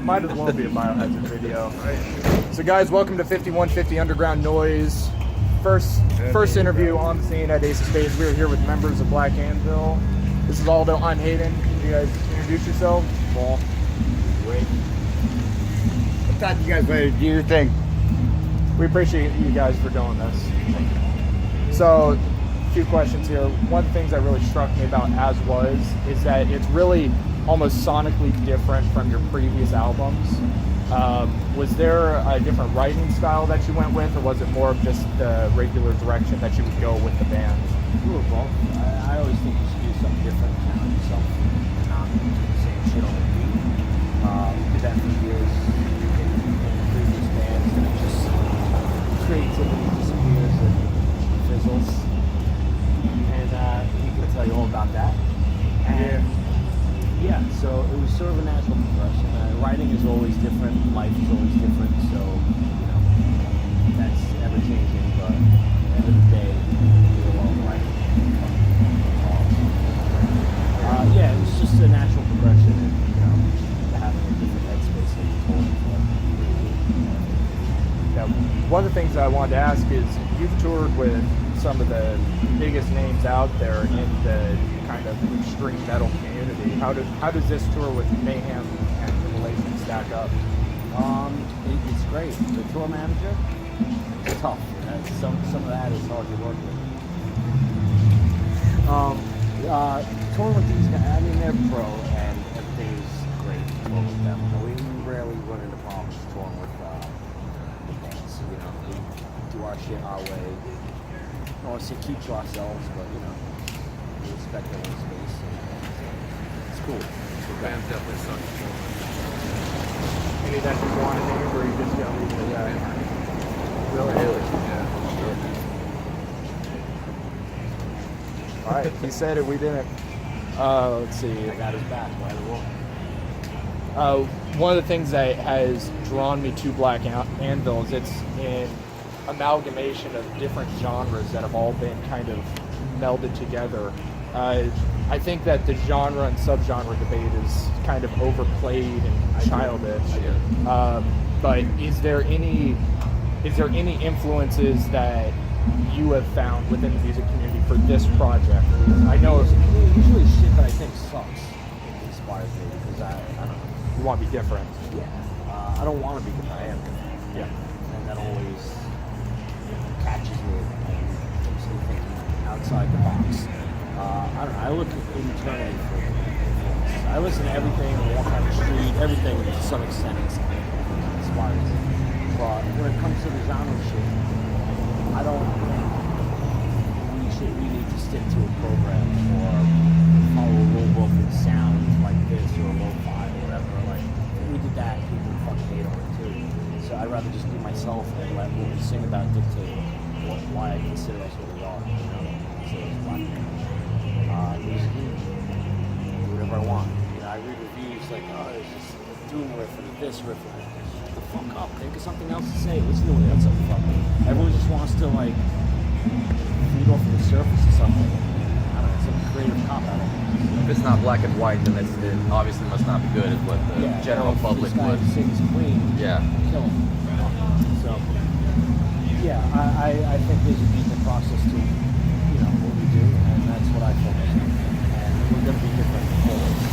might as well be a biohazard video. Right? So guys, welcome to 5150 Underground Noise. First interview on the scene at Ace of Spades. We're here with members of Black Anvil. This is Aldo. I'm Hayden. Can you guys introduce yourselves? Paul. Great. What time you guys ready to do your thing? We appreciate you guys for doing this. So, a few questions here. One of the things that really struck me about As Was is that it's really almost sonically different from your previous albums. Was there a different writing style that you went with, or was it more of just the regular direction that you would go with the band? We were both. I always think you should do something different, challenge yourself, and not do the same shit on repeat. Did that for years in previous bands, and it just creativity disappears and fizzles. And he can tell you all about that. And yeah, so it was sort of a natural progression. Writing is always different, life is always different, so, you know, that's ever changing, but at the end of the day, we're all writing. Yeah, it was just a natural progression, and, you know, having a different headspace than you told before. Yeah, one of the things I wanted to ask is, you've toured with some of the biggest names out there in the kind of extreme metal community. How does this tour with Mayhem and Relation stack up? It's great. The tour manager, it's tough. Some of that is hard to work with. Touring with these guys, I mean, they're pro and everything is great touring with them. We rarely run into problems touring with bands. You know, we do our shit our way. I don't want to say keep to ourselves, but you know, we respect their own space. It's cool. The band definitely sucks. Any that you want to name, or you just gonna leave it at that? Really? Yeah, sure. All right, he said it. We didn't. Let's see. I got his back. Why the roll? One of the things that has drawn me to Black Anvil is it's an amalgamation of different genres that have all been kind of melded together. I think that the genre and subgenre debate is kind of overplayed and childish. But is there any influences that you have found within the music community for this project? I know usually shit that I think sucks inspires me because I don't know. You want to be different. Yeah. I don't want to be different. I am different. Yeah. And that always catches me and keeps me thinking outside the box. I don't know. I look internally for influence. I listen to everything, walk down the street, everything to some extent inspires me. But when it comes to the genre shit, I don't think we need to stick to a program or follow a rule book that sounds like this or lo-fi or whatever. Like, if we did that, people would fucking hate on it too. So I'd rather just be myself and let what we sing about dictate why I consider us what we are. You know, so it's Black music, do whatever I want. You know, I read reviews like, oh, it's just doing riff and this riff. Shut the fuck up. Think of something else to say. Listen to what else up fuck. Everyone just wants to like feed off of the surface or something. I don't know, it's a creative cop out. If it's not black and white, then it obviously must not be good, is what the general public would. Sings clean. Yeah. Kill him. So, yeah, I think there's a deeper process to, you know, what we do, and that's what I focus on. And we're going to be different always.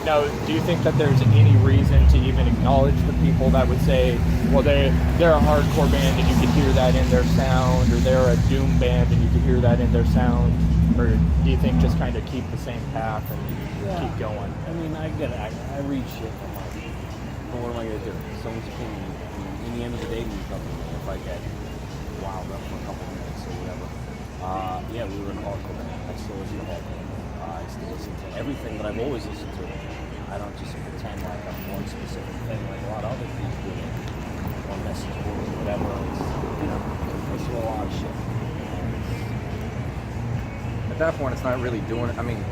Now, do you think that there's any reason to even acknowledge the people that would say, well, they're a hardcore band and you could hear that in their sound, or they're a doom band and you could hear that in their sound? Or do you think just kind of keep the same path and keep going? I mean, I get it. I read shit. I'm like, well, what am I going to do? Someone's opinion. In the end of the day, means nothing. If I get wild up for a couple of minutes or whatever. Yeah, we were in a hardcore band. I still listen to hardcore. I still listen to everything that I've always listened to. I don't just pretend like I'm one specific thing like a lot of other people do. One message boards or whatever. It's, you know, I listen to a lot of shit. At that point, it's not really doing it. I mean,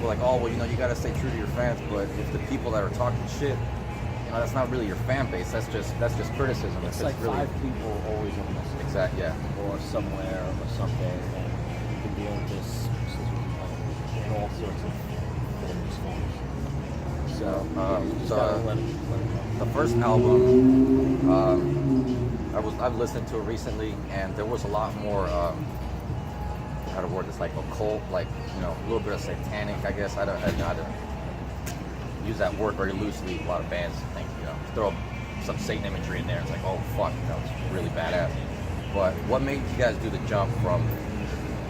we're like, oh, well, you know, you got to stay true to your fans, but if the people that are talking shit, you know, that's not really your fan base. That's just criticism. It's like really 5 people always on this. Exactly. Yeah. Or somewhere or something, and you can deal with this in all sorts of forms. So Just gotta let it go. The first album, I've listened to it recently, and there was a lot more. How to word this, like occult, like, you know, a little bit of satanic, I guess. I don't know how to use that word very loosely. A lot of bands think, you know, throw some Satan imagery in there. It's like, oh fuck, you know, it's really badass. But what made you guys do the jump from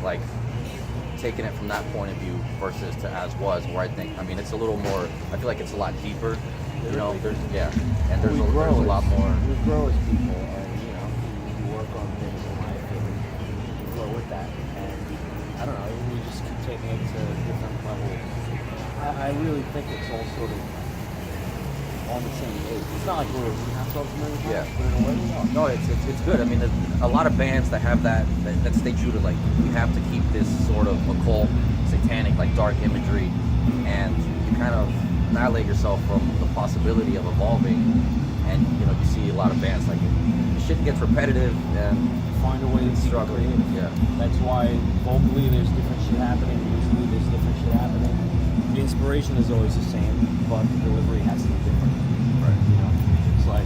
like taking it from that point of view versus to As Was, where I mean, it's a little more. I feel like it's a lot deeper. You know, and there's a lot more. We grow as people, and you know, we work on things in life, and we grow with that. And I don't know, we just keep taking it to different levels. I really think it's all sort of on the same page. It's not like we're repeating ourselves a million times, but in a way we are. No, it's good. I mean, there's a lot of bands that have that stay true to, like, we have to keep this sort of occult, satanic, like dark imagery, and you kind of annihilate yourself from the possibility of evolving. And you know, you see a lot of bands like shit gets repetitive and Find a way to be creative. Yeah. That's why vocally there's different shit happening, musically there's different shit happening. The inspiration is always the same, but the delivery has to be different. Right. You know, it's like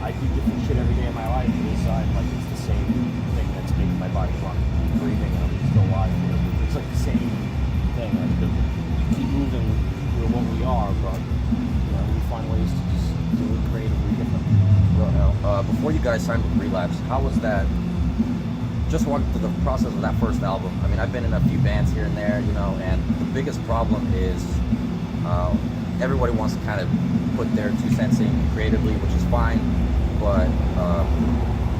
I do different shit every day of my life, but inside, like, it's the same thing that's making my body run, breathing, and I'm still alive. It's like the same thing. Like we keep moving, we're what we are, but you know, we find ways to just do it creatively different. Before you guys signed with Relapse, how was that? Just walking through the process of that first album. I mean, I've been in a few bands here and there, you know, and the biggest problem is everybody wants to kind of put their 2 cents in creatively, which is fine, but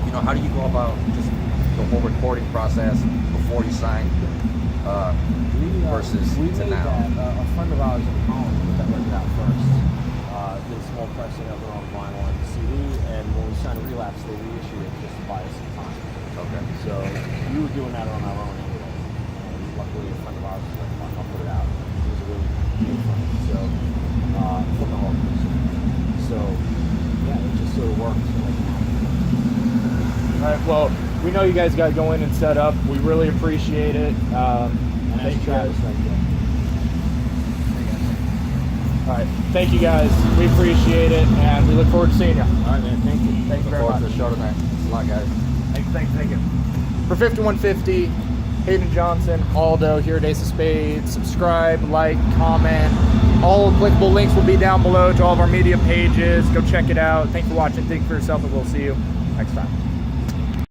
you know, how do you go about just the whole recording process before you sign versus we to made now? that, a friend of ours in Holland put that record out first. Did a small pressing of it on vinyl and CD, and when we signed Relapse, they reissued it just to buy us some time. Okay. So we were doing that on our own anyway. And luckily, a friend of ours was like, "Fuck, I'll put it out." He was a really good friend. So from the whole music. So yeah, it just sort of worked. All right. Well, we know you guys got going and set up. We really appreciate it. And Thank you Travis guys. right there. All right. Thank you guys. We appreciate it, and we look forward to seeing you. All right, man. Thank you. Thank you Look very forward much. to the show tonight. Thanks a lot, guys. Thank you. For 5150, Hayden Johnson, Aldo here at Ace of Spades. Subscribe, like, comment. All applicable links will be down below to all of our media pages. Go check it out. Thanks for watching. Think for yourself, and we'll see you next time.